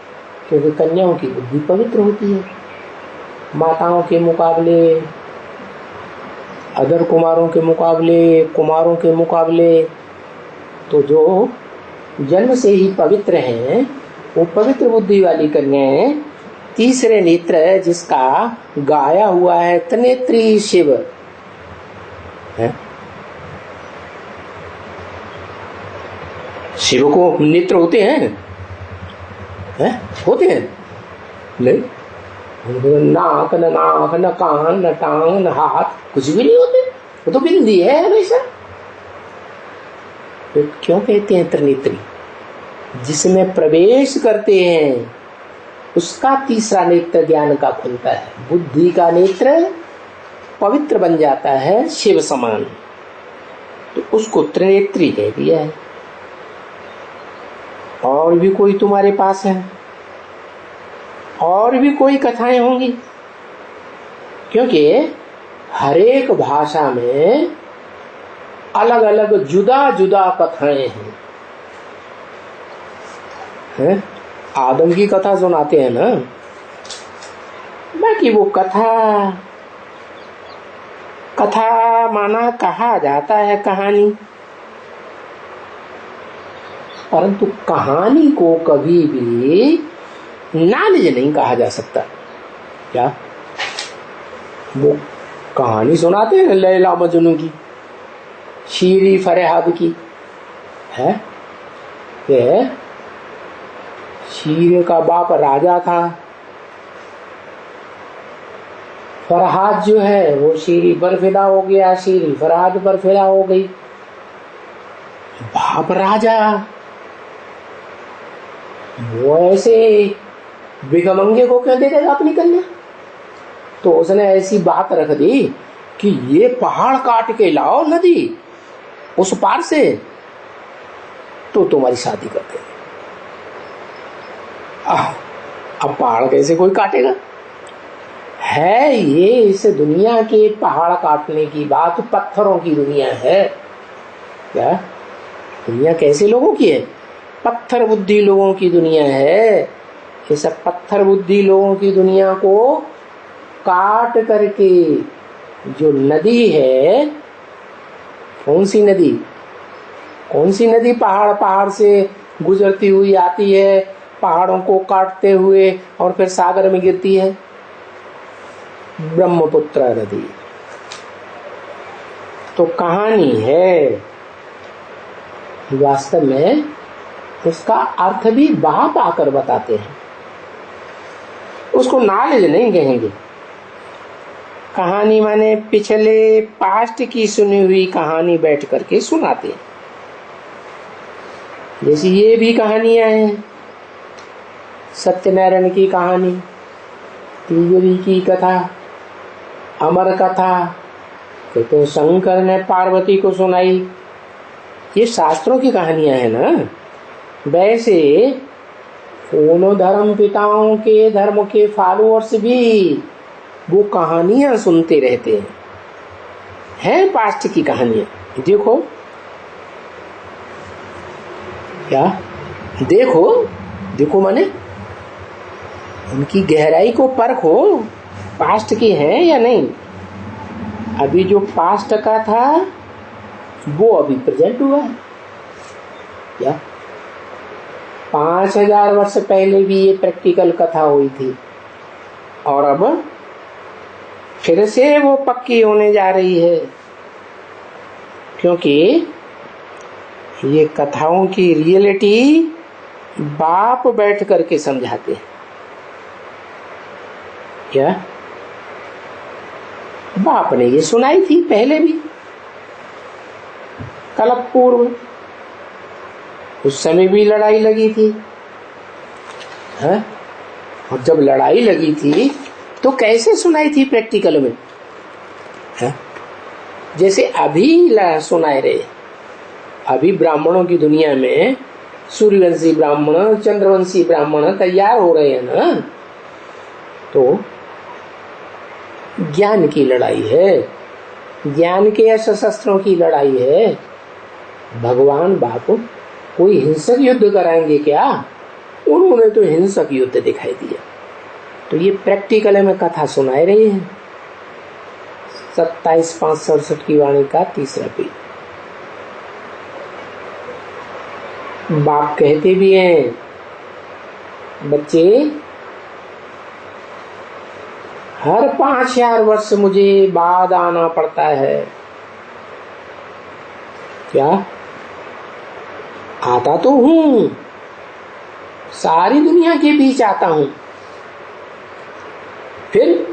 क्योंकि कन्याओं की बुद्धि पवित्र होती है। माताओं के मुकाबले, अदर कुमारों के मुकाबले, कुमारों के मुकाबले, तो जो जन्म से ही पवित्र हैं, वो पवित्र बुद्धि वाली कन्याएं तीसरे नेत्र जिसका गाया हुआ है त्रिनेत्री शिव है। शिव को नेत्र होते हैं? होते हैं? नहीं, नाक न नाक न कान न टांग न हाथ, कुछ भी नहीं होते। वो तो बिंदी है हमेशा। तो क्यों कहते हैं त्रिनेत्री? जिसमें प्रवेश करते हैं उसका तीसरा नेत्र ज्ञान का खुलता है। बुद्धि का नेत्र पवित्र बन जाता है शिव समान, तो उसको त्रिनेत्री कह दिया है। और भी कोई तुम्हारे पास है? और भी कोई कथाएं होंगी, क्योंकि हर एक भाषा में अलग अलग जुदा जुदा कथाएं हैं। आदम की कथा सुनाते हैं ना, बाकी वो कथा माना कहा जाता है कहानी, परंतु कहानी को कभी भी नॉलेज नहीं कहा जा सकता। क्या वो कहानी सुनाते हैं लैला मजनू की, शीरी फरहाद की है? शीर का बाप राजा था, फरहाद जो है वो शीरी पर फिदा हो गया, शीरी फरहाद पर फिदा हो गई। बाप राजा वो ऐसे भिखमंगे को क्यों दे देगा अपनी कन्या? तो उसने ऐसी बात रख दी कि ये पहाड़ काट के लाओ नदी उस पार से, तो तुम्हारी शादी करते। अब पहाड़ कैसे कोई काटेगा? है ये इस दुनिया के पहाड़ काटने की बात पत्थरों की दुनिया है। क्या दुनिया कैसे लोगों की है? पत्थर बुद्धि लोगों की दुनिया है। ये सब पत्थर बुद्धि लोगों की दुनिया को काट करके जो नदी है, कौन सी नदी? कौन सी नदी पहाड़ से गुजरती हुई आती है, पहाड़ों को काटते हुए और फिर सागर में गिरती है? ब्रह्मपुत्र नदी। तो कहानी है, वास्तव में उसका अर्थ भी बाप आकर बताते हैं। उसको नॉलेज नहीं कहेंगे। कहानी माने पिछले पास्ट की सुनी हुई कहानी बैठ करके सुनाते हैं। जैसे ये भी कहानियां हैं, सत्यनारायण की कहानी, तिजोरी की कथा, अमर कथा, तो शंकर ने पार्वती को सुनाई, ये शास्त्रों की कहानियां हैं ना। वैसे उन धर्म पिताओं के धर्म के फॉलोअर्स भी वो कहानियां सुनते रहते हैं पास्ट की कहानियां। देखो क्या, देखो माने उनकी गहराई को परखो, पास्ट की है या नहीं। अभी जो पास्ट का था वो अभी प्रेजेंट हुआ है क्या? 5000 वर्ष पहले भी ये प्रैक्टिकल कथा हुई थी और अब फिर से वो पक्की होने जा रही है, क्योंकि ये कथाओं की रियलिटी बाप बैठ करके समझाते हैं। क्या बाप ने ये सुनाई थी पहले भी, कल्प पूर्व, उस समय भी लड़ाई लगी थी है? और जब लड़ाई लगी थी तो कैसे सुनाई थी प्रैक्टिकल में है? जैसे अभी सुनाए रहे। अभी ब्राह्मणों की दुनिया में सूर्यवंशी ब्राह्मण, चंद्रवंशी ब्राह्मण तैयार हो रहे हैं ना। तो ज्ञान की लड़ाई है, ज्ञान के शस्त्रों की लड़ाई है। भगवान बाप कोई हिंसक युद्ध कराएंगे क्या? उन्होंने तो हिंसक युद्ध दिखाई दिया। तो ये प्रैक्टिकल में कथा सुनाए रही है। 27-5-67 की वाणी का 3रा पेज। बाप कहते भी हैं, बच्चे हर 5000 वर्ष मुझे बाद आना पड़ता है। क्या आता तो हूं, सारी दुनिया के बीच आता हूं, फिर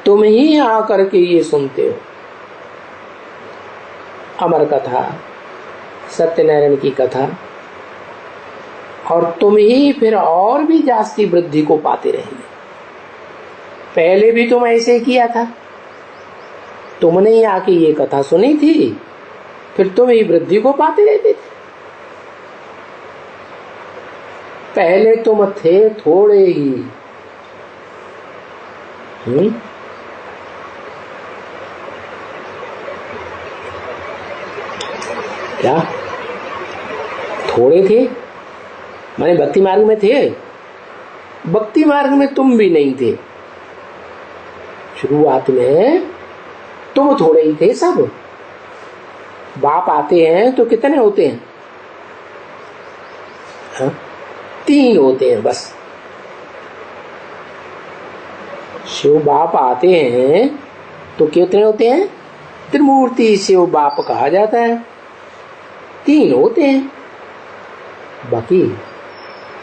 तुम ही आकर के ये सुनते हो। अमर कथा, सत्यनारायण की कथा, और तुम ही फिर और भी जास्ती वृद्धि को पाते रहेंगे। पहले भी तुम ऐसे किया था, तुमने ही आके ये कथा सुनी थी, फिर तुम ही वृद्धि को पाते रहते थे। पहले तुम थे थोड़े ही, क्या थोड़े थे? माने भक्ति मार्ग में थे? भक्ति मार्ग में तुम भी नहीं थे। शुरुआत में तुम थोड़े ही थे सब। बाप आते हैं तो कितने होते हैं? 3 होते हैं बस। शिव बाप आते हैं तो कितने होते हैं? त्रिमूर्ति शिव बाप कहा जाता है। 3 होते हैं। बाकी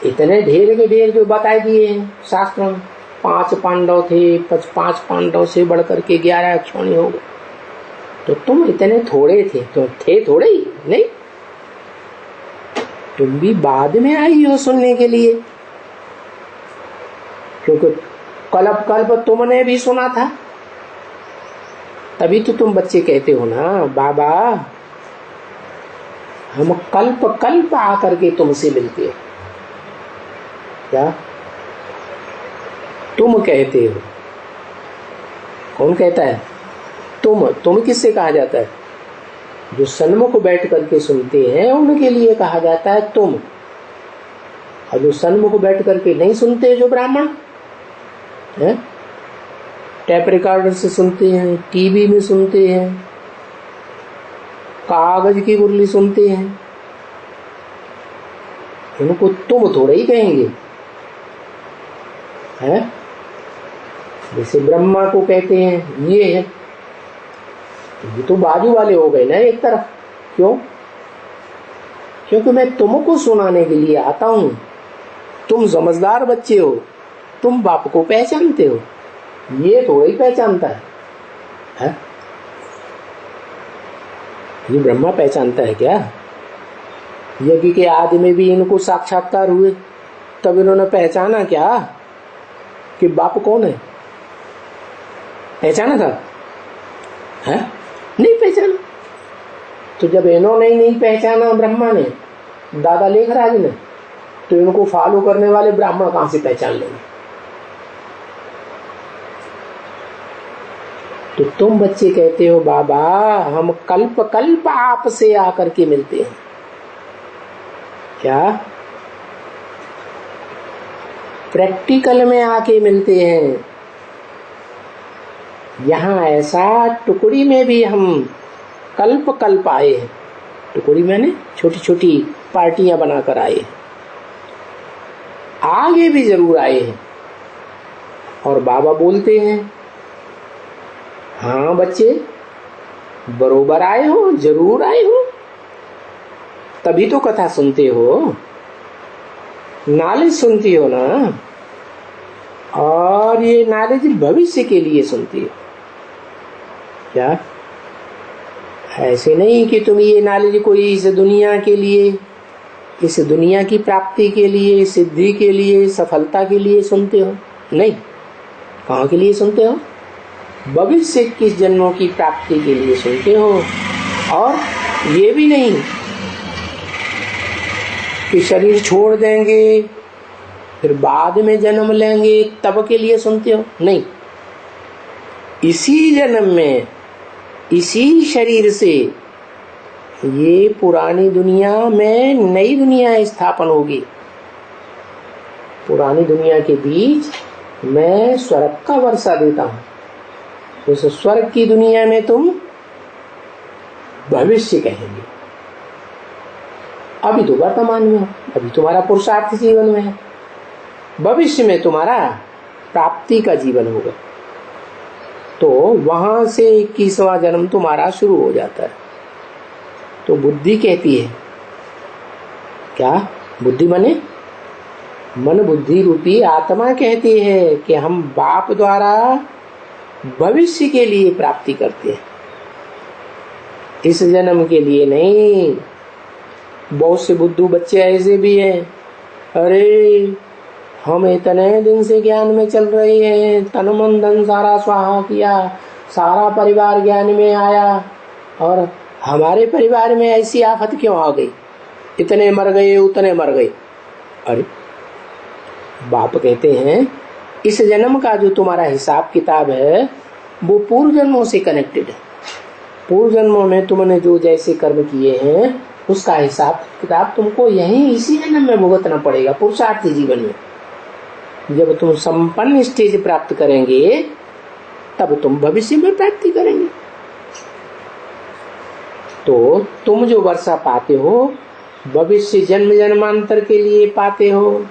इतने ढेर के ढेर जो बताए दिए हैं शास्त्रों में। 5 पांडव थे, 5 पांडव से बढ़कर के 11 अक्षौणी हो गए। तो तुम इतने थोड़े थे, तो थे थोड़े ही नहीं। तुम भी बाद में आई हो सुनने के लिए, क्योंकि कल्प कल्प तुमने भी सुना था। तभी तो तुम बच्चे कहते हो ना, बाबा हम कल्प कल्प आकर के तुमसे मिलते हो। क्या तुम कहते हो? कौन कहता है? तुम किससे कहा जाता है? जो सन्मुख बैठ करके सुनते हैं उनके लिए कहा जाता है तुम। और जो सन्मुख बैठ करके नहीं सुनते, जो ब्राह्मण है, टैप रिकॉर्डर से सुनते हैं, टीवी में सुनते हैं, कागज की मुरली सुनते हैं। इनको तुम थोड़े ही कहेंगे, है? जैसे ब्रह्मा को कहते हैं ये है, ये तो बाजू वाले हो गए ना एक तरफ। क्यों? क्योंकि मैं तुमको सुनाने के लिए आता हूं। तुम समझदार बच्चे हो, तुम बाप को पहचानते हो, ये थोड़ा ही पहचानता है? ये ब्रह्मा पहचानता है क्या? यज्ञ के आदि में भी इनको साक्षात्कार हुए, तब इन्होंने पहचाना क्या कि बाप कौन है? पहचाना था? है? नहीं पहचाना। तो जब इन्होंने ही नहीं पहचाना ब्रह्मा ने, दादा लेखराज ने, तो इनको फॉलो करने वाले ब्राह्मण कहां से पहचान लेंगे? तो तुम बच्चे कहते हो बाबा हम कल्प कल्प आपसे आकर के मिलते हैं। क्या? प्रैक्टिकल में आके मिलते हैं। यहाँ ऐसा टुकड़ी में भी हम कल्प कल्प आए हैं। टुकड़ी मैंने छोटी छोटी पार्टियां बनाकर आए हैं, आगे भी जरूर आए हैं। और बाबा बोलते हैं हाँ बच्चे बरोबर आए हो, जरूर आए हो, तभी तो कथा सुनते हो, नॉलेज सुनती हो ना। और ये नॉलेज भविष्य के लिए सुनती हो। क्या? ऐसे नहीं कि तुम ये नॉलेज कोई इस दुनिया के लिए, इस दुनिया की प्राप्ति के लिए, सिद्धि के लिए, सफलता के लिए सुनते हो। नहीं, कहाँ के लिए सुनते हो? भविष्य के जन्मों की प्राप्ति के लिए सुनते हो। और ये भी नहीं कि शरीर छोड़ देंगे फिर बाद में जन्म लेंगे तब के लिए सुनते हो। नहीं, इसी जन्म में इसी शरीर से ये पुरानी दुनिया में नई दुनिया स्थापन होगी। पुरानी दुनिया के बीच मैं स्वर्ग का वर्षा देता हूं। उस स्वर्ग की दुनिया में तुम भविष्य कहेंगे। अभी तो वर्तमान में हो, अभी तुम्हारा पुरुषार्थ जीवन में है। भविष्य में तुम्हारा प्राप्ति का जीवन होगा, तो वहां से 21वां जन्म तुम्हारा शुरू हो जाता है। तो बुद्धि कहती है, क्या? बुद्धि माने मन बुद्धि रूपी आत्मा कहती है कि हम बाप द्वारा भविष्य के लिए प्राप्ति करते हैं, इस जन्म के लिए नहीं। बहुत से बुद्धू बच्चे ऐसे भी हैं, अरे हम इतने दिन से ज्ञान में चल रहे हैं, तन मन धन सारा स्वाहा किया, सारा परिवार ज्ञान में आया, और हमारे परिवार में ऐसी आफत क्यों आ गई? इतने मर गए, उतने मर गए। अरे बाप कहते हैं इस जन्म का जो तुम्हारा हिसाब किताब है वो पूर्व जन्मों से कनेक्टेड है। पूर्व जन्मों में तुमने जो जैसे कर्म किए हैं उसका हिसाब किताब तुमको यहीं इसी जन्म में भुगतना पड़ेगा, पुरुषार्थी जीवन में। जब तुम संपन्न स्टेज प्राप्त करेंगे तब तुम भविष्य में प्राप्ति करेंगे। तो तुम जो वर्षा पाते हो भविष्य जन्म जन्मांतर के लिए पाते हो,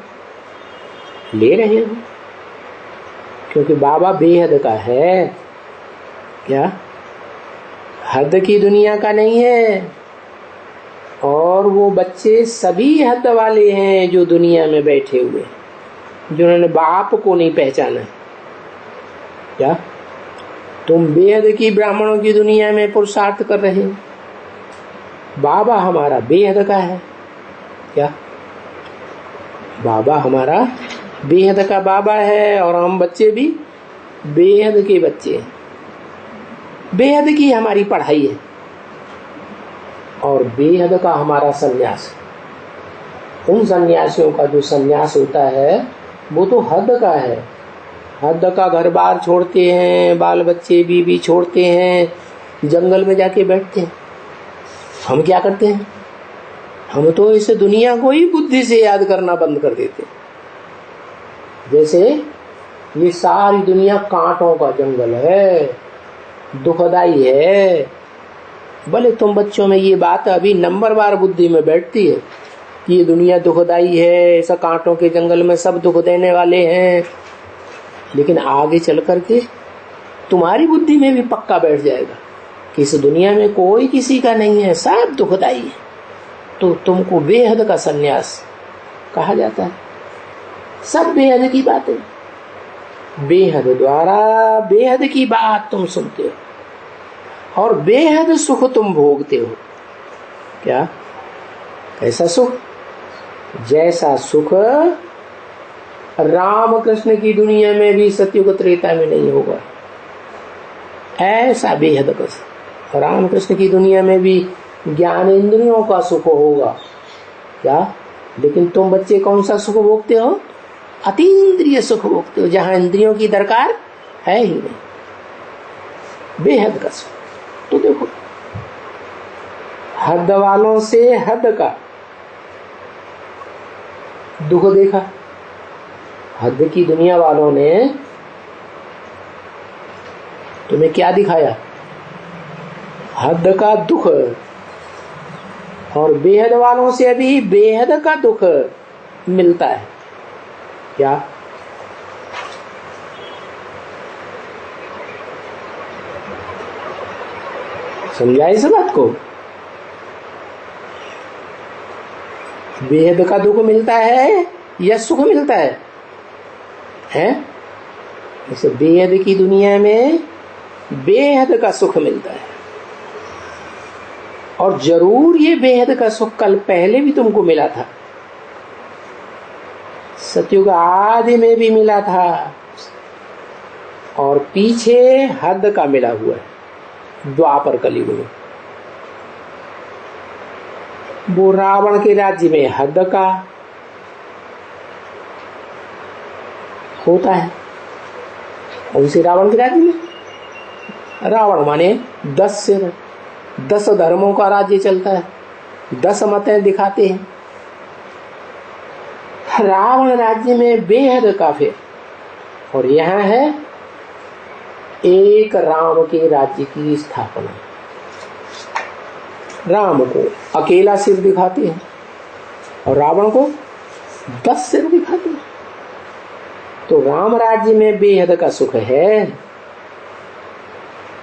ले रहे हो, क्योंकि बाबा बेहद का है। क्या? हद की दुनिया का नहीं है। और वो बच्चे सभी हद वाले हैं जो दुनिया में बैठे हुए, जिन्होंने बाप को नहीं पहचाना है। क्या? तुम बेहद की ब्राह्मणों की दुनिया में पुरुषार्थ कर रहे हो, बाबा हमारा बेहद का है। क्या? बाबा हमारा बेहद का बाबा है और हम बच्चे भी बेहद के बच्चे हैं। बेहद की हमारी पढ़ाई है और बेहद का हमारा सन्यास। उन सन्यासियों का जो सन्यास होता है वो तो हद का है। हद का घर बार छोड़ते हैं, बाल बच्चे बीवी छोड़ते हैं, जंगल में जाके बैठते हैं। हम क्या करते हैं? हम तो इस दुनिया को ही बुद्धि से याद करना बंद कर देते हैं। जैसे ये सारी दुनिया कांटों का जंगल है, दुखदाई है, भले तुम बच्चों में ये बात अभी नंबरवार बुद्धि में बैठती है कि ये दुनिया दुखदाई है, ऐसा कांटों के जंगल में सब दुख देने वाले हैं, लेकिन आगे चल करके तुम्हारी बुद्धि में भी पक्का बैठ जाएगा कि इस दुनिया में कोई किसी का नहीं है, सब दुखदाई है। तो तुमको बेहद का सन्यास कहा जाता है। सब बेहद की बातें, बेहद द्वारा बेहद की बात तुम सुनते हो और बेहद सुख तुम भोगते हो। क्या? कैसा सुख? जैसा सुख राम कृष्ण की दुनिया में भी सतयुग त्रेता में नहीं होगा, ऐसा बेहद का सुख। राम कृष्ण की दुनिया में भी ज्ञान इंद्रियों का सुख होगा। क्या? लेकिन तुम बच्चे कौन सा सुख भोगते हो? अतीन्द्रिय सुख भोगते हो, जहां इंद्रियों की दरकार है ही नहीं, बेहद का सुख। तो देखो, हद वालों से हद का दुख देखा। हद की दुनिया वालों ने तुम्हें क्या दिखाया? हद का दुख। और बेहद वालों से अभी बेहद का दुख मिलता है। क्या? समझा इस बात को? बेहद का दुख मिलता है या सुख मिलता है? हैं? इस बेहद की दुनिया में बेहद का सुख मिलता है। और जरूर ये बेहद का सुख कल पहले भी तुमको मिला था, सतयुग आदि में भी मिला था और पीछे हद का मिला हुआ है द्वापर कलयुग में। वो रावण के राज्य में हद का होता है। उसी रावण के राज्य में, रावण माने 10 सिर, 10 धर्मों का राज्य चलता है, 10 मतें दिखाते हैं। रावण राज्य में बेहद काफिर, और यहाँ है एक राम के राज्य की स्थापना। राम को अकेला सिर दिखाते हैं और रावण को 10 सिर दिखाते हैं। तो राम राज्य में बेहद का सुख है।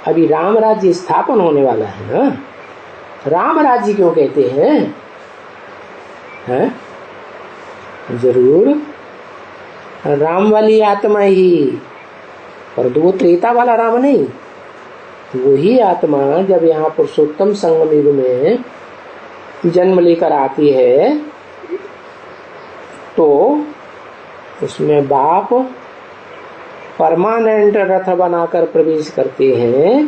अभी राम राज्य स्थापन होने वाला है ना। राम राज्य क्यों कहते हैं? जरूर राम वाली आत्मा ही, पर वो त्रेता वाला राम नहीं। वही आत्मा जब यहाँ पुरुषोत्तम संगम युग में जन्म लेकर आती है तो उसमें बाप परमानेंट रथ बनाकर प्रवेश करते हैं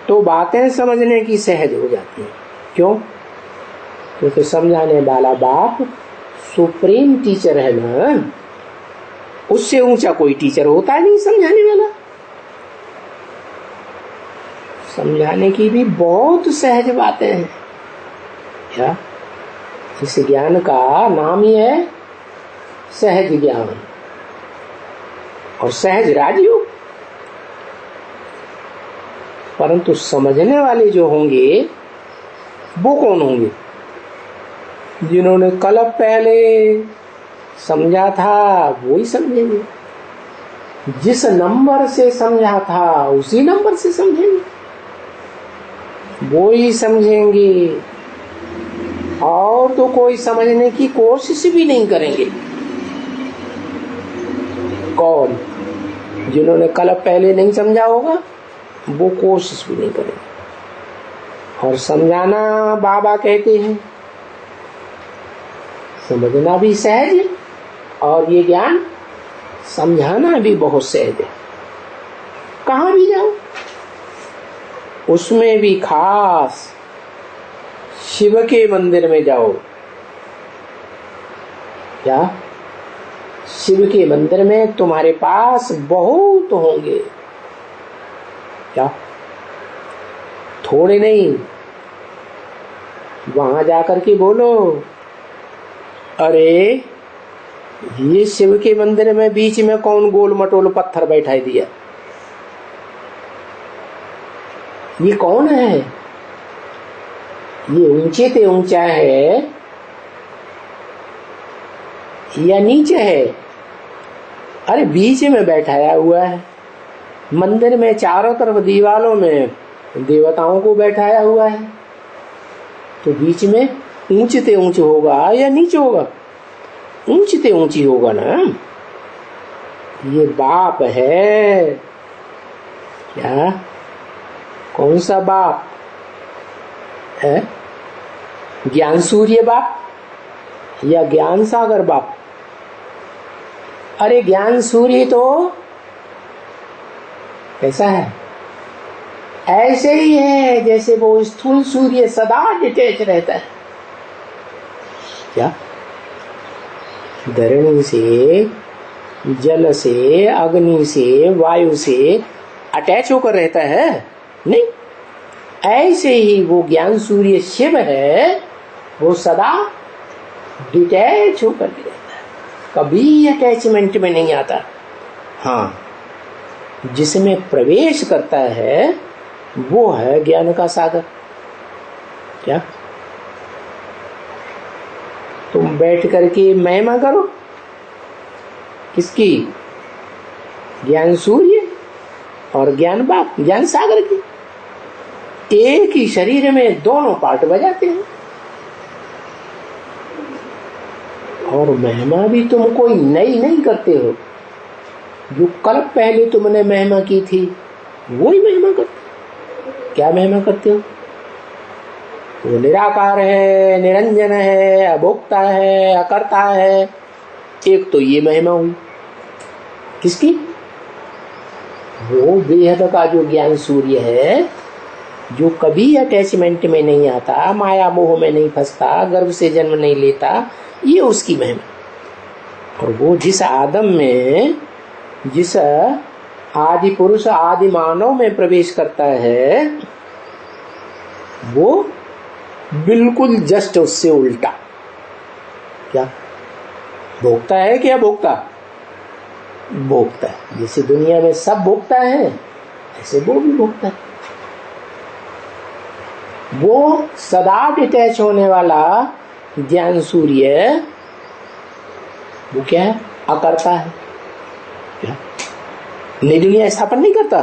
तो बातें समझने की सहज हो जाती है। क्यों? क्योंकि समझाने वाला बाप सुप्रीम टीचर है ना। उससे ऊंचा कोई टीचर होता नहीं समझाने वाला। समझाने की भी बहुत सहज बातें हैं। क्या? इस ज्ञान का नाम ही है सहज ज्ञान और सहज राजयोग। परंतु समझने वाले जो होंगे वो कौन होंगे? जिन्होंने कल पहले समझा था वो ही समझेंगे। जिस नंबर से समझा था उसी नंबर से समझेंगे, वो ही समझेंगे और तो कोई समझने की कोशिश भी नहीं करेंगे। कौन? जिन्होंने कल पहले नहीं समझा होगा वो कोशिश भी नहीं करेंगे। और समझाना बाबा कहते हैं, समझना भी सहज है और ये ज्ञान समझाना भी बहुत सहज है। कहाँ भी जाओ उसमें भी खास शिव के मंदिर में जाओ। क्या? शिव के मंदिर में तुम्हारे पास बहुत होंगे। क्या? थोड़े नहीं। वहां जाकर के बोलो, अरे ये शिव के मंदिर में बीच में कौन गोल मटोल पत्थर बैठाई दिया? ये कौन है? ये ऊंचे से ऊंचा है या नीचे है? अरे बीच में बैठाया हुआ है। मंदिर में चारों तरफ दीवालों में देवताओं को बैठाया हुआ है, तो बीच में ऊंचे से ऊंचे होगा या नीचे होगा? ऊंचे से ऊंची होगा ना। ये बाप है क्या? कौन सा बाप है? ज्ञान सूर्य बाप या ज्ञान सागर बाप? अरे ज्ञान सूर्य तो कैसा है? ऐसे ही है जैसे वो स्थूल सूर्य सदा डिटेच रहता है। क्या? धरणी से, जल से, अग्नि से, वायु से अटैच होकर रहता है? नहीं। ऐसे ही वो ज्ञान सूर्य शिव है, वो सदा डिटैच होकर रहता है, कभी अटैचमेंट में नहीं आता। हाँ, जिसमें प्रवेश करता है वो है ज्ञान का सागर। क्या? तुम बैठ करके महिमा करो किसकी? ज्ञान सूर्य और ज्ञान बाप, ज्ञान सागर की। एक ही शरीर में दोनों पार्ट बजाते हैं। और महिमा भी तुम कोई नई नहीं करते हो, जो कल पहले तुमने महिमा की थी वही महिमा करते। क्या महिमा करते हो? वो निराकार है, निरंजन है, अभोक्ता है, अकर्ता है। एक तो ये महिमा हुई किसकी? वो बेहद का जो ज्ञान सूर्य है, जो कभी अटैचमेंट में नहीं आता, माया मोह में नहीं फंसता, गर्भ से जन्म नहीं लेता, ये उसकी महिमा। और वो जिस आदम में, जिस आदि पुरुष आदि मानव में प्रवेश करता है, वो बिल्कुल जस्ट उससे उल्टा। क्या? भोगता है क्या? भोगता भोगता है। जैसे दुनिया में सब भोगता है, ऐसे वो भी भोगता है। वो सदा डिटैच होने वाला ज्ञान सूर्य, वो क्या है? अकर्ता है। क्या? नई दुनिया स्थापन नहीं करता?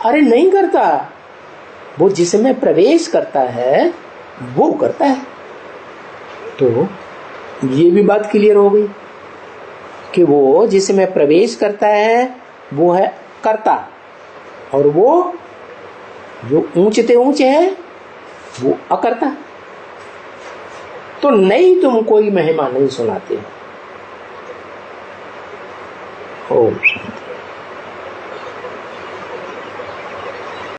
अरे नहीं करता। वो जिसमें प्रवेश करता है वो करता है। तो ये भी बात क्लियर हो गई कि वो जिसमें प्रवेश करता है वो है कर्ता, और वो जो ऊंचे से ऊंचे है वो अकर्ता। तो नहीं, तुम कोई महिमा नहीं सुनाते हो। ओम शांति।